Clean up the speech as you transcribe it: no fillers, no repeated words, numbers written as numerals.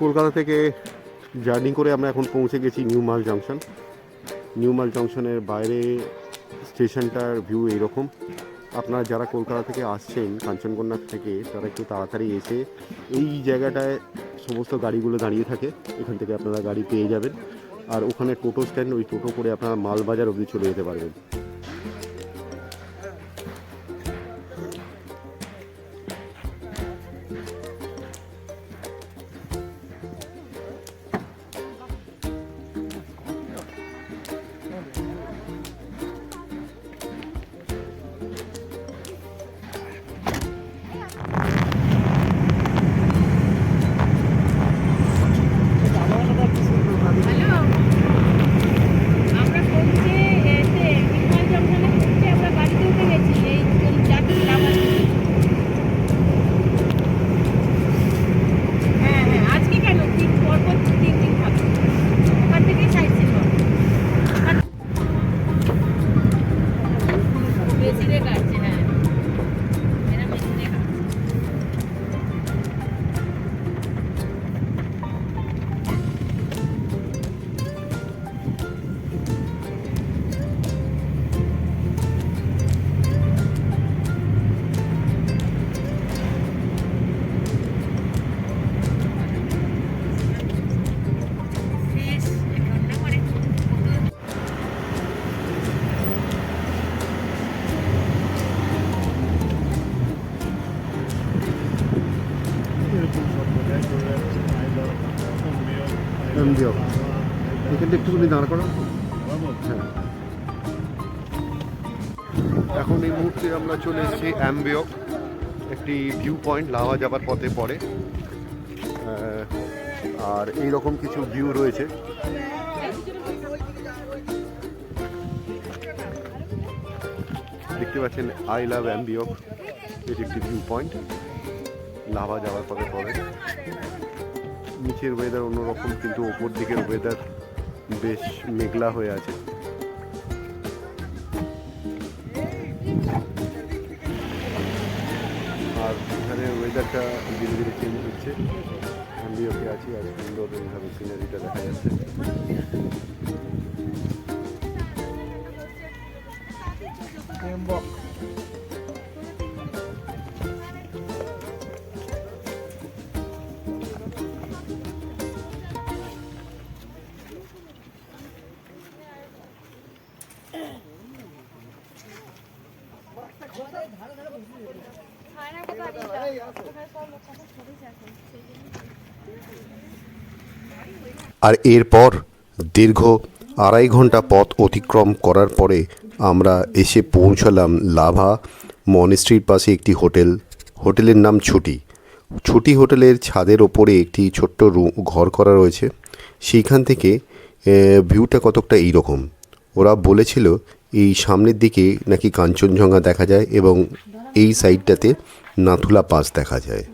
কলকাতা থেকে জার্নি করে আমরা এখন পৌঁছে গেছি নিউ মাল জাংশন। নিউ মাল জাংশনের বাইরে স্টেশনটার ভিউ এইরকম। আপনারা যারা কলকাতা থেকে আসছেন কাঞ্চনকন্যা থেকে, তারা একটু তাড়াতাড়ি এসে এই জায়গাটায় সমস্ত গাড়িগুলো দাঁড়িয়ে থাকে, এখান থেকে আপনারা গাড়ি পেয়ে যাবেন। আর ওখানে টোটো স্ট্যান্ড, ওই টোটো করে আপনারা মালবাজার অবধি চলে যেতে পারবেন। এখানটা একটুখানি দাঁড় করা। হ্যাঁ, এখন এই মুহূর্তে আমরা চলে এসেছি অ্যাম্বিয়ক, একটি ভিউ পয়েন্ট লাভা যাবার পথে পড়ে। আর এই রকম কিছু ভিউ রয়েছে। দেখতে পাচ্ছেন আই লাভ অ্যাম্বিয়ক, এটি একটি ভিউ পয়েন্ট লাভা যাওয়ার পথে পড়ে। নিচের ওয়েদার অন্যরকম, কিন্তু ওপর দিকের ওয়েদার বেশ মেঘলা হয়ে আছে। আর এখানে ওয়েদারটা ধীরে ধীরে চেঞ্জ হচ্ছে। অ্যাম্বিয়কে আছি, আর সুন্দর এইভাবে সিনারিটা দেখা যাচ্ছে। আর এরপর দীর্ঘ 2.5 ঘন্টা পথ অতিক্রম করার পরে আমরা এসে পৌঁছলাম লাভা মনেস্ট্রির পাশে একটি হোটেলের নাম ছুটি। ছুটি হোটেলের ছাদের ওপরে একটি ছোট্ট ঘর করা রয়েছে। সেইখান থেকে ভিউটা কতকটা এইরকম। ওরা বলেছিল এই সামনের দিকে নাকি কাঞ্চনজঙ্ঘা দেখা যায় এবং এই সাইডটাতে নাথুলা পাস দেখা যায়।